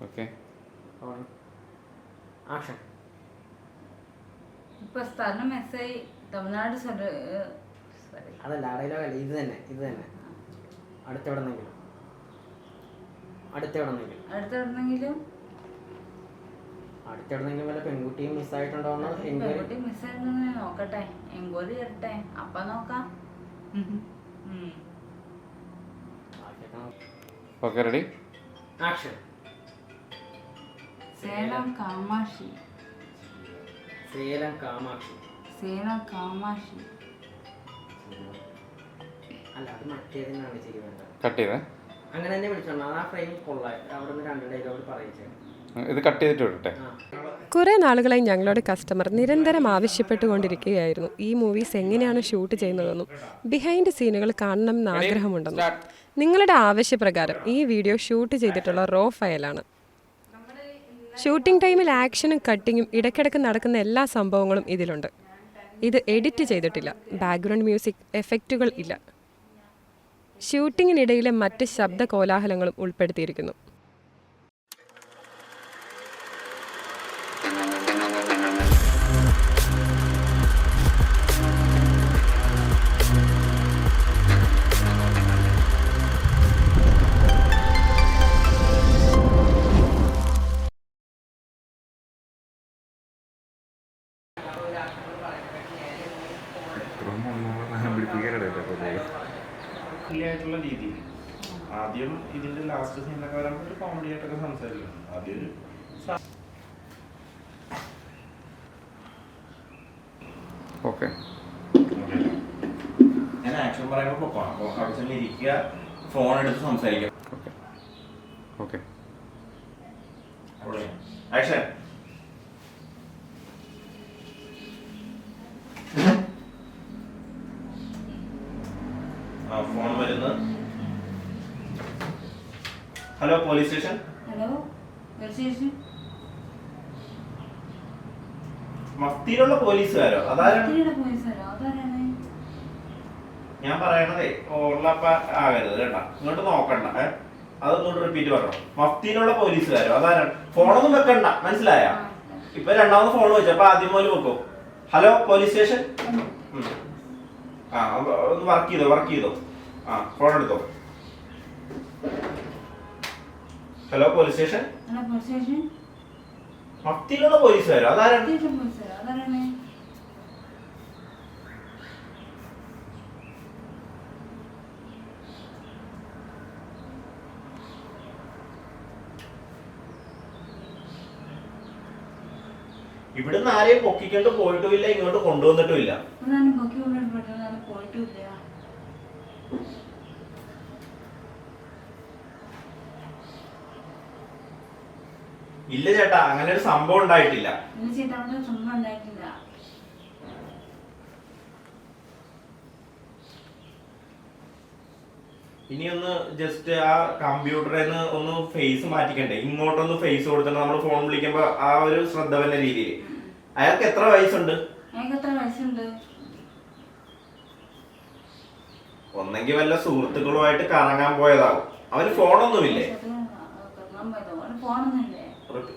Okay. Action. ഇപ്പൊ സ്ഥലം മെസ്സായി തമിഴ്നാട് അതല്ല ഡയലോഗല്ല, ഇത് തന്നെ അടുത്തെവിടെന്നെങ്കിലും വല്ല പെൺകുട്ടിയും മിസ്സായിട്ടുണ്ടോന്ന് പെൺകുട്ടി മിസ്സായിട്ടുണ്ടെന്ന് നോക്കട്ടെ, എൻക്വയറി ചെയ്യട്ടെ, അപ്പൊ നോക്കാം. Okay, ready, action. Salem Kamakshi. അല്ല, അത് മറ്റേതിനാണ് ശരി വേണ്ടത്. കട്ട് ചെയ്തേ, അങ്ങനെ തന്നെ വിളിച്ചോണ്ട് ആ ഫ്രെയിമിൽ കൊള്ളായി. അവിടെ നിന്ന് 2 ഡയലോഗ് പറയിച്ചേ. ഇത് കട്ട് ചെയ്തിട്ട് വിടട്ടെ. കുറേ നാളുകളായി ഞങ്ങളുടെ കസ്റ്റമർ നിരന്തരം ആവശ്യപ്പെട്ടുകൊണ്ടിരിക്കുകയായിരുന്നു ഈ മൂവീസ് എങ്ങനെയാണ് ഷൂട്ട് ചെയ്യുന്നതെന്നും ബിഹൈൻഡ് സീനുകൾ കാണണമെന്ന് ആഗ്രഹമുണ്ടെന്നും. നിങ്ങളുടെ ആവശ്യപ്രകാരം ഈ വീഡിയോ ഷൂട്ട് ചെയ്തിട്ടുള്ള റോ ഫയലാണ്. ഷൂട്ടിംഗ് ടൈമിൽ ആക്ഷനും കട്ടിങ്ങും ഇടയ്ക്കിടയ്ക്ക് നടക്കുന്ന എല്ലാ സംഭവങ്ങളും ഇതിലുണ്ട്. ഇത് എഡിറ്റ് ചെയ്തിട്ടില്ല, ബാക്ക്ഗ്രൗണ്ട് മ്യൂസിക് എഫക്റ്റുകൾ ഇല്ല. ഷൂട്ടിങ്ങിനിടയിലെ മറ്റ് ശബ്ദ കോലാഹലങ്ങളും ഉൾപ്പെടുത്തിയിരിക്കുന്നു. ആയിട്ടുള്ള രീതിയിൽ ആദ്യം ഇതിന്റെ ലാസ്റ്റ് സീനൊക്കെ വരുമ്പോൾ കോമഡി ആയിട്ടൊക്കെ സംസാരിക്കണം. ആദ്യം ഒരു ഓക്കെ, ഞാൻ ആക്ഷൻ പറയുമ്പോൾ പൊക്കണം, ആവശ്യം ഇരിക്കുക, ഫോൺ എടുത്ത് സംസാരിക്കാം. Okay, okay, action. ഫോൺ വരുന്നത്. Hello, police station. മഫ്തിയിലുള്ള പോലീസുകാരോ? അതാരാണ്? ഞാൻ പറയണതേ ഓർലപ്പ ആകരുത് കേട്ടാ, ഇങ്ങോട്ട് നോക്കണ്ട. അതൊന്നുകൊണ്ട് റിപ്പീറ്റ് പറഞ്ഞോ. മഫ്തിയിലുള്ള പോലീസുകാരോ? അതാരാണ്? ഫോണൊന്നും വെക്കണ്ട, മനസ്സിലായ? ഇപ്പൊ രണ്ടാമത് ഫോൺ വെച്ചു, അപ്പൊ ആദ്യം പോലെ വെക്കോ. Hello, police station. ഒന്ന് വർക്ക് ചെയ്തോ. ഫോൺ എടുത്തോ. Hello, police station. മഫ്തിയിലുള്ള പോലീസുകാരോ? അതാരാണ്? ഇവിടുന്ന് ആരെയും പൊക്കിക്കൊണ്ട് പോയിട്ടുമില്ല, ഇങ്ങോട്ട് കൊണ്ടുവന്നിട്ടുമില്ല. ഇല്ല ചേട്ടാ, അങ്ങനെ ഒരു സംഭവം ഉണ്ടായിട്ടില്ല. ഇനി ഒന്ന് ജസ്റ്റ് ആ കമ്പ്യൂട്ടറിൽ നിന്ന് ഒന്ന് ഫേസ് മാറ്റിക്കണ്ടേ, ഇങ്ങോട്ടൊന്ന് ഫേസ് കൊടുത്തിട്ട് നമ്മൾ ഫോൺ വിളിക്കുമ്പോ ആ ഒരു ശ്രദ്ധ വരുന്ന രീതിയിൽ. അയാൾക്ക് എത്ര വയസ്സുണ്ട്? ഒന്നെങ്കിൽ വല്ല സുഹൃത്തുക്കളുമായിട്ട് കറങ്ങാൻ പോയതാവും. അവന് ഫോണൊന്നുമില്ലേ?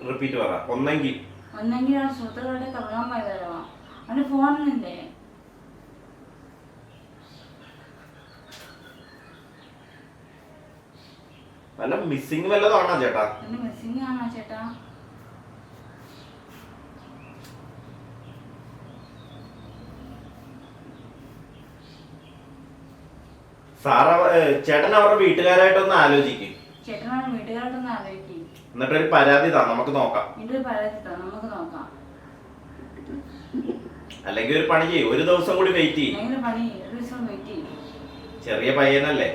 റിപ്പീറ്റ് പറ. ഒന്നെങ്കിൽ സുഹൃത്തുക്കളുടെ കറങ്ങാൻ പോയതാവാ, അവന് ഫോണൊന്നുമില്ലേ? വല്ല മിസ്സിംഗ് വല്ലതാണോ ചേട്ടാ? മിസ്സിംഗ് ആണോ ചേട്ടാ? ചേട്ടൻ അവരുടെ വീട്ടുകാരായിട്ടൊന്ന് ആലോചിക്കും. എന്നിട്ടൊരു പരാതി താ, നമുക്ക് നോക്കാം. അല്ലെങ്കിൽ ഒരു പണി ചെയ്യും, ഒരു ദിവസം കൂടി വെയിറ്റ് ചെയ്യും. ചെറിയ പയ്യനല്ലേ?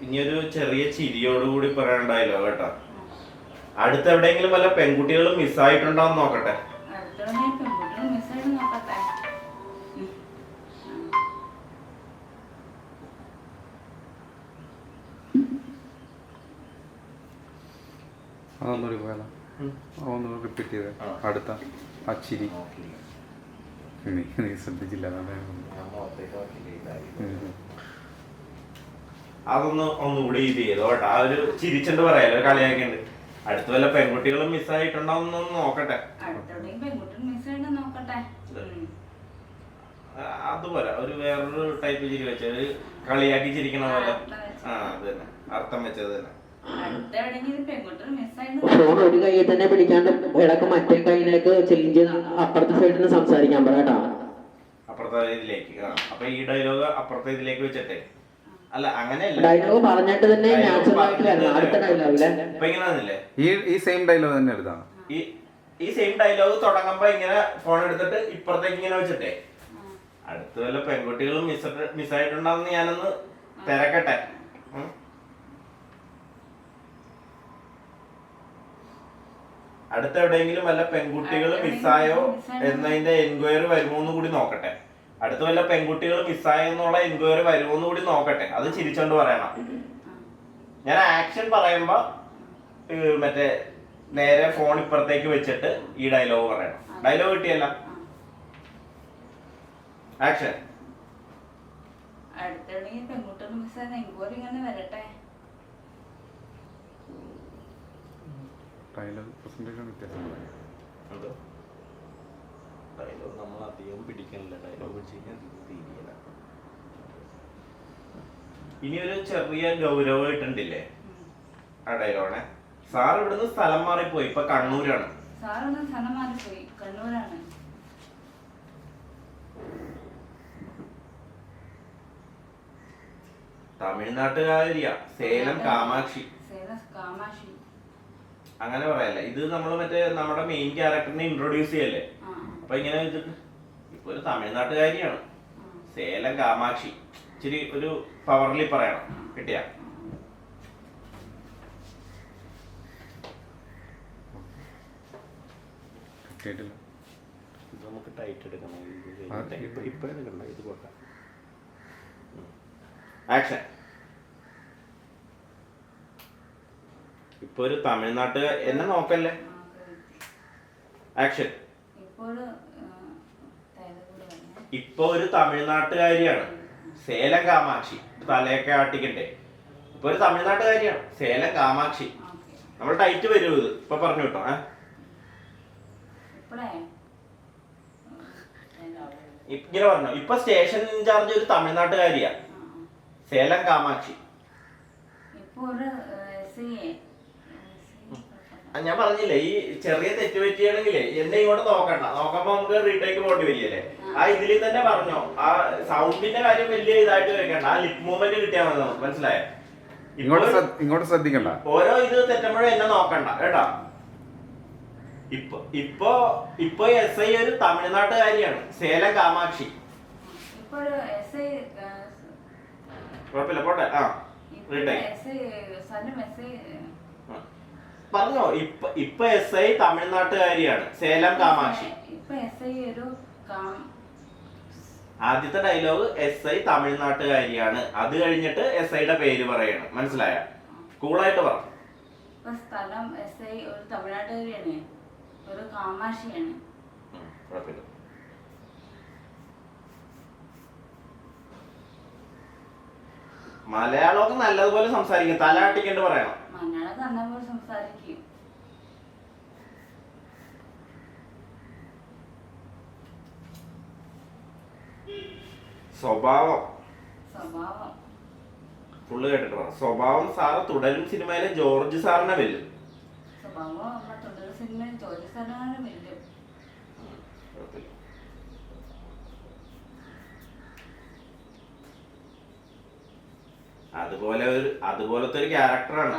ഇനിയൊരു ചെറിയ ചിരിയോടുകൂടി പറയണ്ടായല്ലോ കേട്ടോ. അടുത്ത് എവിടെയെങ്കിലും വല്ല പെൺകുട്ടികളും മിസ്സായിട്ടുണ്ടോന്ന് നോക്കട്ടെ. അതൊന്നുകൂടി പോയാലോ? ഒന്ന് റിപ്പീറ്റ് ചെയ്തേ. അടുത്ത ആ ചിരി നീ ശ്രദ്ധിച്ചില്ല. ഒന്നുകൂടി ഇത് ചെയ്തോ കേട്ടോ. ആ ഒരു ചിരിച്ചിട്ട് പറയാലോ, കളിയാക്കിണ്ട്. അടുത്ത വല്ല പെൺകുട്ടികളും മിസ്സായിട്ടുണ്ടോന്ന് നോക്കട്ടെ. അതുപോലെ ഒരു വേറൊരു ടൈപ്പ് ചിരി വെച്ചത്, കളിയാക്കി ചിരിക്കണ പോലെ. ആ അത് തന്നെ, അർത്ഥം വെച്ചത് തന്നെ. ഫോൺ ഒരു കൈയിൽ തന്നെ പിടിക്കാണ്ട് ഇടക്ക് മറ്റേ കൈയിലേക്ക് ചെല്ലിഞ്ച് അപ്പുറത്തെ സൈഡിൽ സംസാരിക്കാൻ പറയാട്ടാ. അപ്പുറത്തെ ഇതിലേക്ക്. അപ്പൊ ഈ ഡയലോഗ് അപ്പുറത്തെ ഇതിലേക്ക് വെച്ചിട്ടെ. അല്ല അങ്ങനെയല്ല, ഡയലോഗ് പറഞ്ഞിട്ട് തന്നെ നാച്ചുറൽ ആയിട്ട് വരണം അടുത്ത ഡയലോഗിലെ. ഇപ്പൊ ഇങ്ങനെ വന്നില്ലേ, ഈ സെയിം ഡയലോഗ് തന്നെ എടുത്താണ്. ഈ സെയിം ഡയലോഗ് തുടങ്ങുമ്പോ ഇങ്ങനെ ഫോൺ എടുത്തിട്ട് ഇപ്പുറത്തേക്ക് ഇങ്ങനെ വെച്ചിട്ടെ, അടുത്ത വല്ല പെൺകുട്ടികളും മിസ്സായിട്ടുണ്ടാവുന്ന ഞാനൊന്ന് തിരക്കട്ടെ. അടുത്ത എവിടെയെങ്കിലും വല്ല പെൺകുട്ടികൾ മിസ്സായോ എന്നതിന്റെ എൻക്വയറി വരുമോ എന്ന് കൂടി നോക്കട്ടെ. അടുത്ത വല്ല പെൺകുട്ടികൾ മിസ്സായോ എന്നുള്ള എൻക്വയറി വരുമോ എന്ന് കൂടി നോക്കട്ടെ. അത് ചിരിച്ചോണ്ട് പറയണം. ഞാൻ ആക്ഷൻ പറയുമ്പോ മറ്റേ നേരെ ഫോൺ ഇപ്പുറത്തേക്ക് വെച്ചിട്ട് ഈ ഡയലോഗ് പറയണം. ഡയലോഗ് കിട്ടിയല്ല, ആക്ഷൻ. ഡയലോഗ് പ്രസന്റേഷൻ വ്യത്യാസമുണ്ട്. ഡയലോഗ് നമ്മൾ അധികം പിടിക്കണില്ല, ഡയലോഗ് വെച്ച് കഴിഞ്ഞാൽ തീരിയല്ല. ഇനി ഒരു ചെറിയ ഗൗരവമായിട്ടുണ്ടില്ലേ ആ ഡയലോഗിനെ. സാർ ഇവിടുന്ന് സ്ഥലം മാറിപ്പോയി, ഇപ്പൊ കണ്ണൂരാണ്. തമിഴ്നാട്ടുകാരിയാ, സേലം കാമാക്ഷി. അങ്ങനെ പറയല്ല, ഇത് നമ്മള് മറ്റേ നമ്മുടെ മെയിൻ ക്യാരക്ടറിനെ ഇൻട്രൊഡ്യൂസ് ചെയ്യല്ലേ. അപ്പൊ ഇങ്ങനെ ഇപ്പൊ ഒരു തമിഴ്നാട്ടുകാരിയാണ്, സേലം കാമാക്ഷി. ഇച്ചിരി ഒരു പവർലി പറയണം. കിട്ടിയ നമുക്ക് ടൈറ്റ് എടുക്കണം. ഇപ്പഴെടുക്കണ്ട, ഇത് പോട്ടെ. ആക്ഷൻ. ഇപ്പൊ ഒരു തമിഴ്നാട്ട് എന്നെ നോക്കല്ലേ. ആക്ഷൻ. ഇപ്പൊ ഒരു തമിഴ്നാട്ടുകാരിയാണ്, സേലം കാമാക്ഷി. തലയൊക്കെ ആട്ടിക്കണ്ടേ. ഇപ്പൊ ഒരു തമിഴ്നാട്ടുകാരിയാണ്, സേലം കാമാക്ഷി. നമ്മൾ ടൈറ്റ് വരും. ഇത് ഇപ്പൊ പറഞ്ഞു കേട്ടോ. ഇങ്ങനെ പറഞ്ഞു. ഇപ്പൊ സ്റ്റേഷൻ ഇൻചാർജ് ഒരു തമിഴ്നാട്ടുകാരിയാ, സേലം കാമാക്ഷി. ഞാൻ പറഞ്ഞില്ലേ, ഈ ചെറിയ തെറ്റ് പറ്റിയാണെങ്കിലേ എന്നെ ഇങ്ങോട്ട് നോക്കണ്ട. നോക്കുമ്പോ നമുക്ക് റീടേക്ക് പോകേണ്ടി വരികയല്ലേ. ആ ഇതിൽ തന്നെ പറഞ്ഞോ, ആ സൗണ്ടിന്റെ കാര്യം വലിയ ഇതായിട്ട് വെക്കണ്ട. ആ ലിപ് മൂവ്മെന്റ് കിട്ടിയാൽ മതി നമുക്ക്. മനസ്സിലായോ? ഇങ്ങോട്ട് ശ്രദ്ധിക്കണ്ട. ഓരോ ഇത് തെറ്റുമ്പോഴും എന്നെ നോക്കണ്ട കേട്ടാ. ഇപ്പൊ എസ് ഐ ഒരു തമിഴ്നാട്ടുകാരിയാണ്, സേലം കാമാക്ഷി. കുഴപ്പമില്ല, പോട്ടെ. പറഞ്ഞോ. ഇപ്പൊ എസ് ഐ തമിഴ്നാട്ടുകാരിയാണ്, സേലം കാമാക്ഷി. ആദ്യത്തെ ഡയലോഗ് എസ് ഐ തമിഴ്നാട്ടുകാരിയാണ്, അത് കഴിഞ്ഞിട്ട് എസ് ഐയുടെ പേര് പറയണം. മനസ്സിലായ? കൂളായിട്ട് പറ. സ്ഥലം എസ് ഐ ഒരു തമിഴ്നാട്ടുകാരിയാണ്, ഒരു കാമാക്ഷിയാണ്. കുഴപ്പമില്ല. മലയാളമൊക്കെ നല്ലതുപോലെ സംസാരിക്കും, തലയാട്ടിക്കൊണ്ട് പറയണം. മലയാളം നല്ലപോലെ സംസാരിക്കും. സ്വഭാവം സ്വഭാവം ഫുള്ള് കേട്ടിട്ട് പറ. സ്വഭാവം സാറ് തുടരും സിനിമയിലെ ജോർജ് സാറിനെ വെല്ലും. സ്വഭാവം നമ്മുടെ തുടരും സിനിമയിൽ ജോർജ് സാറിനെ വെല്ലും. അതുപോലത്തെ ഒരു ക്യാരക്ടറാണ്.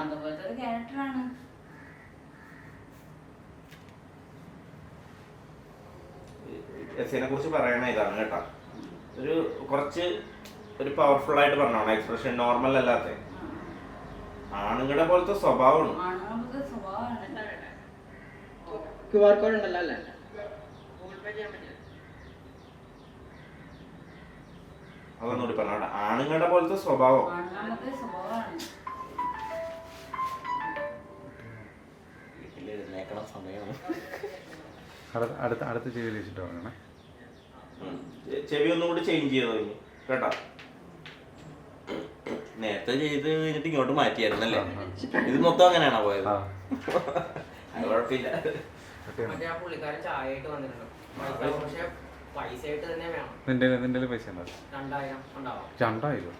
എസിനെ കുറിച്ച് പറയണ ഇതാണ് കേട്ടാ. കുറച്ച് ഒരു പവർഫുൾ ആയിട്ട് പറഞ്ഞോണം. എക്സ്പ്രഷൻ നോർമൽ അല്ലാത്ത ആണുങ്ങളുടെ പോലത്തെ സ്വഭാവമാണ്. അതൊന്നുകൂടി പറഞ്ഞോട്ടെ. ആണുങ്ങളുടെ പോലത്തെ സ്വഭാവം. വീട്ടിലിരുന്നേക്കണ സമയമാണ്. അടുത്ത ചെവി വെച്ചിട്ട് പറയണേ. ചെവി ഒന്നും കൂടി ചേഞ്ച് ചെയ്തോ കേട്ടാ. നേരത്തെ ചെയ്ത് കഴിഞ്ഞിട്ട് ഇങ്ങോട്ട് മാറ്റിയായിരുന്നല്ലേ? ഇത് മൊത്തം അങ്ങനെയാണോ പോയത്? ആ അത് കുഴപ്പമില്ല. മറ്റേ ആ പുള്ളിക്കാരൻ ചായ ആയിട്ട് വന്നിട്ടുണ്ട്. പക്ഷെ പൈസ ആയിട്ട് തന്നെ വേണം. നിന്റെ പൈസ ഉണ്ടോ? 2000 ഉണ്ടാവും. 2000?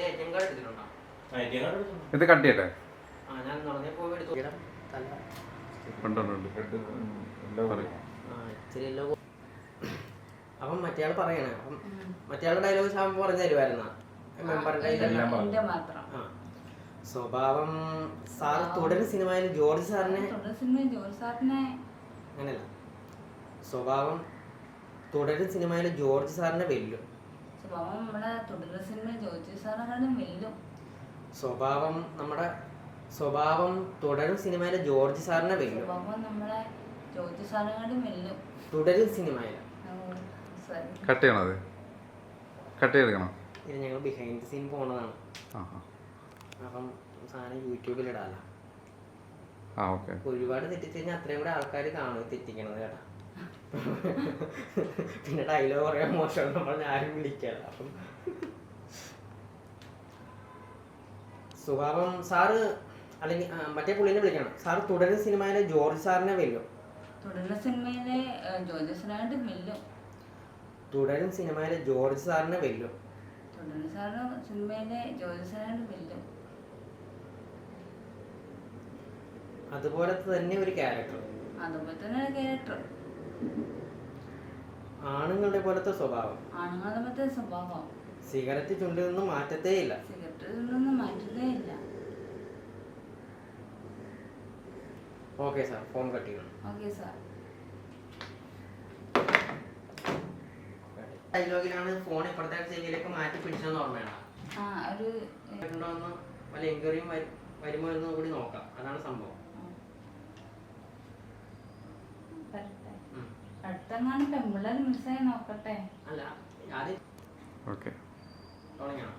ATM കാർഡ് എടുത്തിട്ടുണ്ടോ? ഇത് കട്ട് ചെയ്യട്ടെ? ആ ഞാൻ നടന്നേ പോയി എടുത്തു. അപ്പം മറ്റേയാൾ പറയണേ, അപ്പം മറ്റേയാളുടെ ഡയലോഗ് സാമ്പ് പറഞ്ഞു തരുമായിരുന്ന മെമ്പറുടെ എന്റെ മാത്രം സ്വഭാവം. സാറ് തുടരും സിനിമയിൽ ജോർജ് സാറിനെ ജോർജ് സാറിനെ അങ്ങനെയല്ല, സ്വഭാവം തുടരും സിനിമയിൽ ജോർജ് സാറിനെ വെല്ലും. സ്വഭാവം നമ്മുടെ തുടരുന്ന സിനിമയിൽ ജോർജ് സാറിനെക്കാളും വെല്ലും. സ്വഭാവം നമ്മുടെ സ്വഭാവം തുടരും സിനിമയിലെ ജോർജ് സാറിനെ വെല്ലും. സ്വഭാവം നമ്മുടെ ജോർജ് സാറിനെക്കാളും വെല്ലും. തുടരും സിനിമയിൽ കട്ട് ചെയ്യണോ? അത് കട്ട് ചെയ്തെടുക്കണം. ഇത് ഞങ്ങൾ ബിഹൈൻഡ് സീൻ പോണതാണ്. അപ്പം സാധനം യൂട്യൂബിൽ ഇടാലോ. ഓക്കെ. ഒരുപാട് തെറ്റിച്ച് കഴിഞ്ഞാൽ അത്രയും കൂടെ ആൾക്കാർ കാണും തെറ്റിക്കണത് കേട്ടാ. പിന്നെ ഡയലോഗ് പറയാൻ മോശം നമ്മൾ ആരും വിളിക്കാറ്. അപ്പം സ്വഭാവം സാറ് അല്ലെങ്കിൽ മറ്റേ പുള്ളിനെ വിളിക്കണം. സാറ് തുടരുന്ന സിനിമയിലെ ജോർജ് സാറിനെ വെല്ലും. തുടരുന്ന സിനിമയിലെ ജോർജ് സാറിനായിട്ട് വെല്ലും. തുടരും സിനിമയിലെ ജോർജ് സാറിനെ വെല്ലും. തുടരുന്ന സാറ് സിനിമയിലെ ജോർജ് സാറിനായിട്ട് വെല്ലും. അതുപോലത്തെ തന്നെ ഒരു ക്യാരക്ടർ. അതുപോലെ തന്നെ ഒരു ക്യാരക്ടർ. ആണുങ്ങളുടെ പോലത്തെ സ്വഭാവം. ആണുങ്ങളുടെ പോലത്തെ സ്വഭാവം. സിഗരറ്റ് ചുണ്ടിൽ നിന്നും മാറ്റത്തേ ഇല്ല. സിഗരറ്റിൽ നിന്നും മാറ്റുന്നേ ഇല്ല. ഓക്കെ സാർ, ഫോൺ കട്ട് ചെയ്യണം. Okay sir. ഡയലോഗിലാണ് ഫോൺ ഇപ്പുറത്തെ ചെവിയിലേക്ക് മാറ്റി പിടിച്ചെന്ന് ഓർമ്മയാണ്. ഒരു ഉണ്ടോന്ന് വല്ല എൻക്വയറിയും വരുമോ എന്ന് കൂടി നോക്കാം. അതാണ് സംഭവം. അടുത്തെങ്ങാനും പെമ്പിള്ളേർ മിസ്സായി നോക്കട്ടെ. അല്ല ആദ്യം ഓക്കെ തുടങ്ങണം.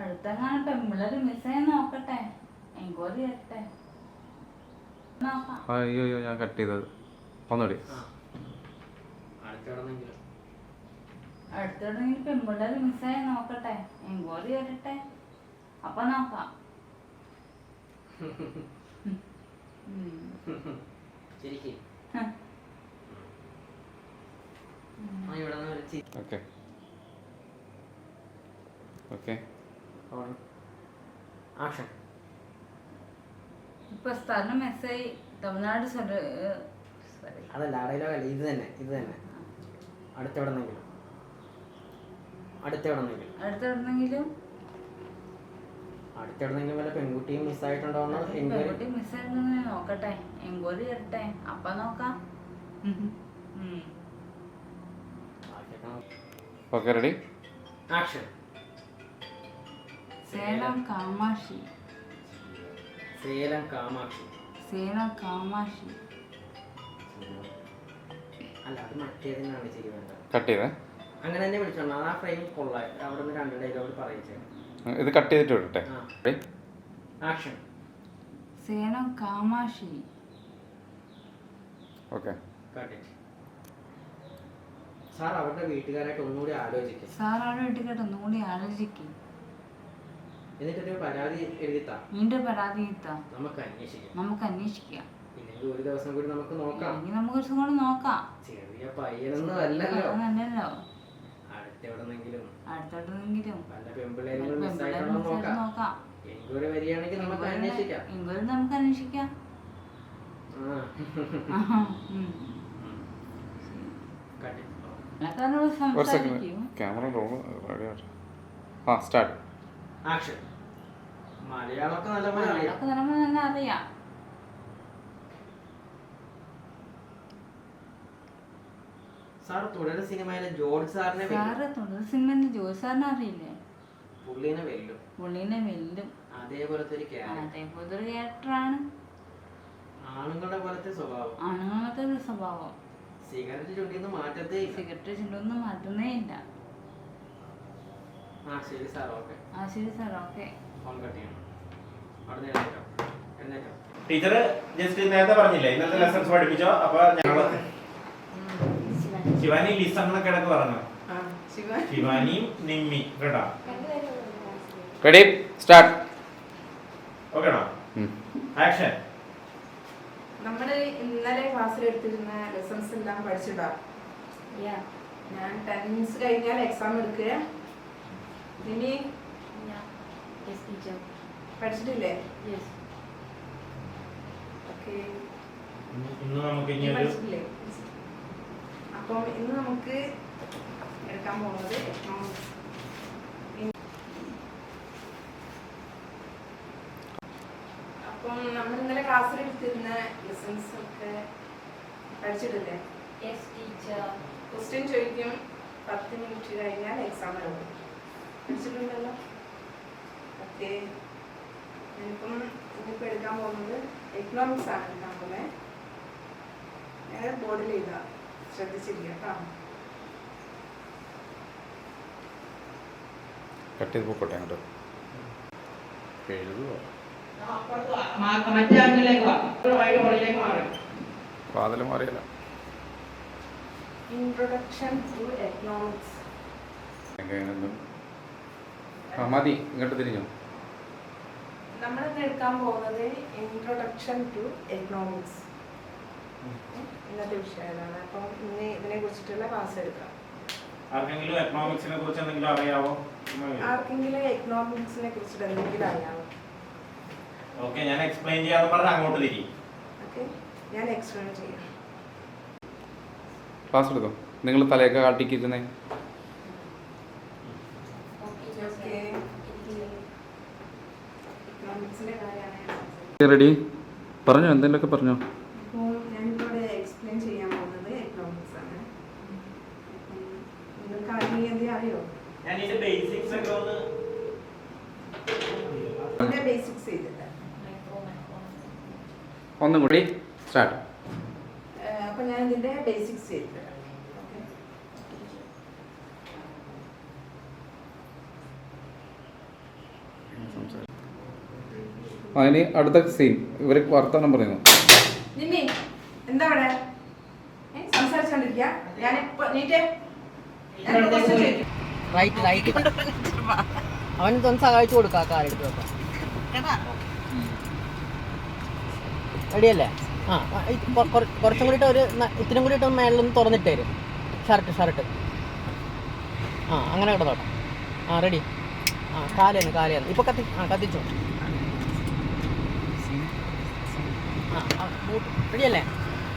അടുത്തെങ്ങാനും പെമ്പിള്ളേർ മിസ്സായി നോക്കട്ടെ. എൻക്വയറി ചെയ്യട്ടെ. നോക്കാം. അയ്യോ ഞാൻ കട്ട് ചെയ്തത്. ഒന്നുകൂടി. അടുത്തിടന്നെങ്കിലും അടുത്തിടന്നെങ്കിൽ പെമ്പിള്ളേർ മിസ്സായി നോക്കട്ടെ. എൻക്വയറി ചെയ്യട്ടെ. അപ്പൊ നോക്കാം. ശരിക്കും ഇവിടെ നിന്ന് ഓക്കെ ഓക്കെ ആക്ഷൻ. ഇപ്പൊ സ്ഥലം മെസ്സായി തമിഴ്നാട് അതല്ല ആ ഡയലോഗല്ല, ഇത് തന്നെ അടുത്തെവിടെന്നെങ്കിലും അടുത്തിടന്നെങ്കിലും വല്ല പെൺകുട്ടിയും മിസ്സായിട്ടുണ്ടോന്ന് പെൺകുട്ടി മിസ്സായിട്ടുണ്ടെന്ന് നോക്കട്ടെ. എൻക്വയറി ചെയ്യട്ടെ. അപ്പൊ നോക്കാം. Okay ready action. Salem Kamakshi. അല്ല അത് മറ്റേതിനാണ് ശരി വേണ്ടത്. കട്ട് ചെയ്തേ? അങ്ങനെ തന്നെ വിളിച്ചോളാം. ആ ഫ്രെയിം കൊള്ളാം. അവിടെ നിന്ന് 2 ഡയലോഗ് പറയിച്ചേ. ഇത് കട്ട് ചെയ്തിട്ട് വിടട്ടെ? Action. Salem Kamakshi. Okay. Sir അവരുടെ വീട്ടുകാരായിട്ട് ഒന്നുകൂടി ആലോചിക്കും. എന്നിട്ടൊരു പരാതി എഴുതിത്താ. നമുക്ക് അന്വേഷിക്കാം. ഇല്ലെങ്കിൽ ഒരു ദിവസം കൂടി നമുക്ക് നോക്കാം. ചെറിയ പയ്യനൊന്നും അല്ലല്ലോ. അടുത്തെവിടെന്നെങ്കിലും പല പെമ്പിള്ളേരും മിസ്സായിട്ടുണ്ടോ നോക്കാം. എൻക്വയറി വരികയാണെങ്കിൽ നമുക്ക് അന്വേഷിക്കാം. ഒരു സെക്കൻഡ്. ക്യാമറ റോൾ റെഡി ആവട്ടെ. സ്റ്റാർട്ട്. ആക്ഷൻ. മലയാളമൊക്കെ നല്ലപോലെ അറിയാം. സാർ തുടരും സിനിമയിലെ ജോർജ് സാറിനെ അറിയില്ലേ? പുള്ളിനെ വെല്ലും. അതേപോലത്തെ ഒരു ക്യാരക്ടറാണ്. ആണുങ്ങളുടെ പോലത്തെ സ്വഭാവം. സിഗരറ്റ് ചുണ്ടിന്ന് മാറ്റത്തേ ഇല്ല. ശരി സാർ, ഓക്കെ. ഫോൺ കട്ട് ചെയ്യണം. അവിടെ എഴുന്നേറ്റോ. ടീച്ചർ ജസ്റ്റ് നേരത്തെ പറഞ്ഞില്ലേ ഇന്നത്തെ ലെസൺസ് പഠിപ്പിച്ചോ? അപ്പൊ ഞങ്ങള് ശിവാനി ലിസണൊക്കെ ഇടക്ക് പറഞ്ഞു. ശിവാനിയും നിമ്മി കേട്ടാ. Ready start. ഓക്കേണോ? ആക്ഷൻ. നമ്മള് ഇന്നലെ ക്ലാസ്സിൽ എടുത്തിരുന്ന ലെസൺസ് എല്ലാം പഠിച്ചിട്ടാ. ഞാൻ ടെൻസ് കഴിഞ്ഞാൽ എക്സാം എടുക്കുക. ഇനി പഠിച്ചിട്ടില്ലേ? ഓക്കെ, ഇന്ന് നമുക്ക് ഇനി ഒരു പഠിച്ചിട്ടില്ലേ? അപ്പം ഇന്ന് നമുക്ക് എടുക്കാൻ പോകുന്നത് എക്കണോമിക്സ്. അപ്പം നമ്മൾ ഇന്നലെ ക്ലാസ്സിൽ എടുത്തിരുന്ന ലെസൺസ് ഒക്കെ പഠിച്ചിട്ടില്ലേ? ക്വസ്റ്റ്യൻ ചോദിക്കും, 10 മിനിറ്റ് കഴിഞ്ഞാൽ എക്സാം എടുക്കും. പഠിച്ചിട്ടുണ്ടല്ലോ? ഓക്കെ, ഇന്നിപ്പോൾ എടുക്കാൻ പോകുന്നത് എക്കണോമിക്സ് ആണ് എടുക്കാൻ പോകുന്നത്. ഞാൻ ബോർഡിൽ എഴുതാം, ശ്രദ്ധിച്ചിരിക്കുക കേട്ടോ. കട്ട് ചെയ്ത് പോയിക്കോട്ടെ അങ്ങോട്ട്. എഴുതുക വാതിലും അറിയില്ല. Introduction to economics. മതി, ഇങ്ങോട്ട് തിരിഞ്ഞു. നമ്മളിന്ന് എടുക്കാൻ പോകുന്നത് ഇൻട്രൊഡക്ഷൻ ടു എക്കണോമിക്സ് ഇന്നത്തെ വിഷയമാണ്. അപ്പം ഇന്ന് ഇതിനെ കുറിച്ചിട്ടുള്ള ക്ലാസ് എടുക്കാം. ആർക്കെങ്കിലും എക്കണോമിക്സിനെ കുറിച്ച് എന്തെങ്കിലും അറിയാവോ? ആർക്കെങ്കിലും എക്കണോമിക്സിനെ കുറിച്ചിട്ട് എന്തെങ്കിലും അറിയാമോ? ഓക്കെ, ഞാൻ എക്സ്പ്ലെയിൻ ചെയ്യാന്ന് പറഞ്ഞാൽ അങ്ങോട്ട് തിരിക്കും. ഓക്കെ, ഞാൻ എക്സ്പ്ലെയിൻ ചെയ്യാം. ക്ലാസ് എടുത്തോ. നിങ്ങൾ തലയൊക്കെ കാട്ടിക്കിരുന്നേ. ഓക്കെ, എക്കണോമിക്സിന്റെ കാര്യമാണ്. റെഡി? പറഞ്ഞോ, എന്തെങ്കിലുമൊക്കെ പറഞ്ഞോ. അപ്പോൾ ഞാനിവിടെ എക്സ്പ്ലെയിൻ ചെയ്യാൻ പോകുന്നത് എക്കണോമിക്സ് ആണ്. നിങ്ങൾക്ക് ആരെങ്കിലും എന്തെങ്കിലും അറിയോ? ഞാൻ ഇതിന്റെ ബേസിക്സ് ഒക്കെ ഒന്ന് ഇതിന്റെ ബേസിക്സ് ചെയ്തിട്ട് ഒന്നും കൂടി സ്റ്റാർട്ട്. അപ്പൊ ഞാൻ ഇതിന്റെ ബേസിക്സ് ചെയ്തിട്ട് അതിന് അടുത്ത സീൻ ഇവര് വർത്തമാനം പറയുന്നു. നിമ്മി എന്താ അവിടെ സംസാരിച്ചോണ്ടിരിക്കുക? ഞാനിപ്പോ നീറ്റേ അവനൊന്ന് സഹായിച്ചു കൊടുക്കാം. കാലെടുത്ത് വെക്കാം. റെഡിയല്ലേ? ആ, കുറച്ചും കൂടിയിട്ട് ഒരു ഇത്തിനും കൂടിയിട്ട് മേളിലൊന്ന് തുറന്നിട്ട് തരും. ഷർട്ട് ആ, അങ്ങനെ കിടന്നോട്ടെ. ആ, റെഡി. ആ, കാലേന്ന് ഇപ്പൊ കത്തിച്ചു. ആ, റെഡിയല്ലേ?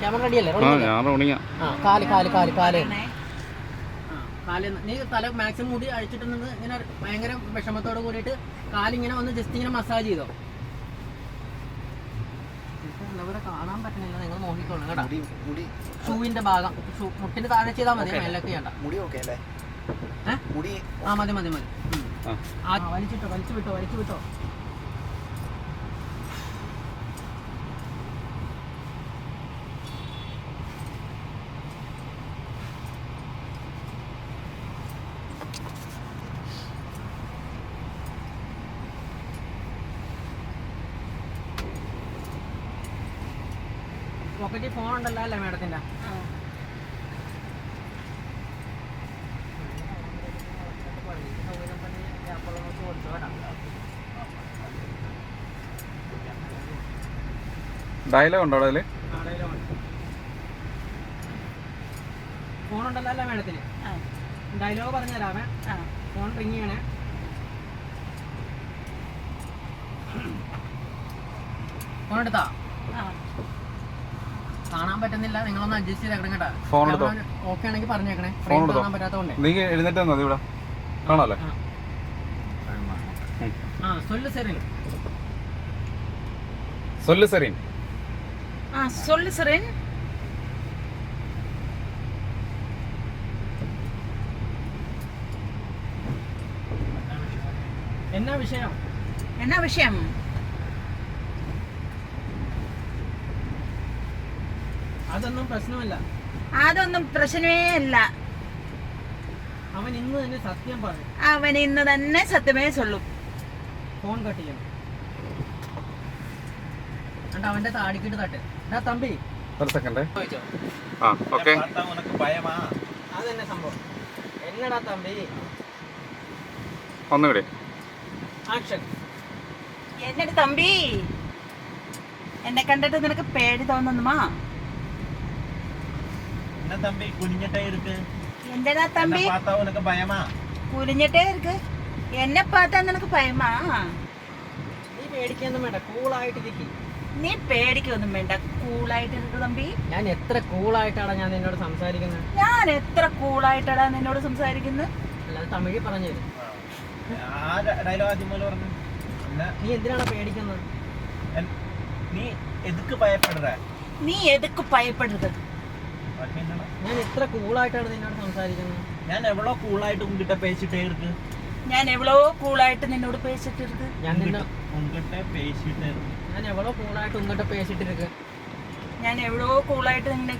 ക്യാമറ റെഡിയല്ലേ? ആ, കാലേന്ന് നീ തല മാക്സിമം മുടി അഴിച്ചിട്ട് നിന്ന് ഇങ്ങനെ ഭയങ്കര വിഷമത്തോട് കൂടിയിട്ട് കാലിങ്ങനെ ഒന്ന് ജസ്റ്റ് ഇങ്ങനെ മസാജ് ചെയ്തോ. ഇവിടെ കാണാൻ പറ്റുന്നില്ല, നിങ്ങൾ നോക്കിക്കോളൂ കേട്ടോ. ഷൂവിന്റെ ഭാഗം മുട്ടിന് താഴെ ചെയ്താൽ മതി, മേലൊക്കെ ചെയ്യണ്ട. ആ, മതി. വലിച്ചു വിട്ടോ. പോക്കറ്റിൽ ഫോൺ ഉണ്ടല്ലോ അല്ലേ മേഡത്തിന്റെ? ഡയലോഗ് ഉണ്ടോ അതില്? ഫോൺ ഉണ്ടല്ലോ അല്ലേ മേഡത്തിന്? ഡയലോഗ് പറഞ്ഞുതരാമേ. ഫോൺ റിങ് ചെയ്യണേ. ഫോൺ എടുത്താ? കാണാൻ പറ്റുന്നില്ല, നിങ്ങളൊന്ന് അഡ്ജസ്റ്റ് ചെയ്തേക്കണം കേട്ടോ. ഫോൺ എടുത്തോ? ഓക്കെ ആണെങ്കിൽ പറഞ്ഞേക്കണേ. ഫോൺ എടുത്തോ? കാണാൻ പറ്റാത്തതുകൊണ്ട് നീ എഴുന്നേറ്റ് വന്നത് ഇവിടെ കാണാല്ലേ? ആ, സൊല്ലു സെറിൻ. சொல்லு சரண். എന്നാ വിഷയം? என்ன விஷயம்? അതൊന്നും പ്രശ്നമല്ല. അതൊന്നും പ്രശ്നമേ അല്ല. അവൻ ഇന്ന് തന്നെ സത്യം പറഞ്ഞു. അവൻ ഇന്ന് തന്നെ സത്യമേ ചൊല്ലും. ഫോൺ കട്ട് ചെയ്യണം. എന്നിട്ട് അവന്റെ താടിക്കിട്ട് തട്ട്. തമ്പി ഒരു സെക്കൻഡ്. ചോദിച്ചോ? ആ, ഓക്കെ. ഭയമാ അതന്നെ സംഭവം. എന്നടാ തമ്പി ഒന്നുകൂടി. ആക്ഷൻ. എന്നിട്ട് തമ്പി എന്നെ കണ്ടിട്ട് നിനക്ക് പേടി തോന്നുന്നുമാ? என்ன தம்பி குனிஞ்சிட்டே இருக்கு? എന്തിനാ തമ്പി என்ன பார்த்தா உனக்கு பயமா? കുനിഞ്ഞിട്ടേ ഇരിക്ക്? എന്നെ പാത്താ നിനക്ക് ഭയമാ? നീ പേടിക്കൊന്നും വേണ്ട, കൂളായിട്ടിരിക്കും. നീ പേടിക്കൊന്നും വേണ്ട, കൂളായിട്ട് ഇരിക്ക് തമ്പി. ഞാൻ എത്ര കൂളായിട്ടാണ് ഞാൻ നിന്നോട് സംസാരിക്കുന്നത്. ഞാൻ എത്ര കൂളായിട്ടാടാ നിന്നോട് സംസാരിക്കുന്നത്? അല്ലാതെ തമിഴിൽ പറഞ്ഞു തരും. ആ ഡയലോഗ് ആദ്യം പോലെ പറഞ്ഞു. നീ എന്തിനാണ് പേടിക്കുന്നത്? നീ എതുക്ക് ഭയപ്പെടുക? നീ എതുക്ക് ഭയപ്പെടരുത്? ഞാൻ എത്ര കൂളായിട്ടാണ് നിന്നോട് സംസാരിക്കുന്നത്. ഞാൻ എവ്വളോ കൂളായിട്ട് ഉങ്കിட்ட പേശിട്ടേ ഇருக்கு. ഞാൻ എവ്വളോ കൂളായിട്ട് നിന്നോട് പേശിട്ടിருக்கு. ഞാൻ നിന്നെ ഉങ്കിட்ட പേശിട്ടേ ഇருக்கு. ഞാൻ എവ്വളോ കൂളായിട്ട് ഉങ്ങോട്ട് പേശിട്ടിരിക്ക്. ഞാൻ എവ്വളോ കൂളായിട്ട് നിന്നെ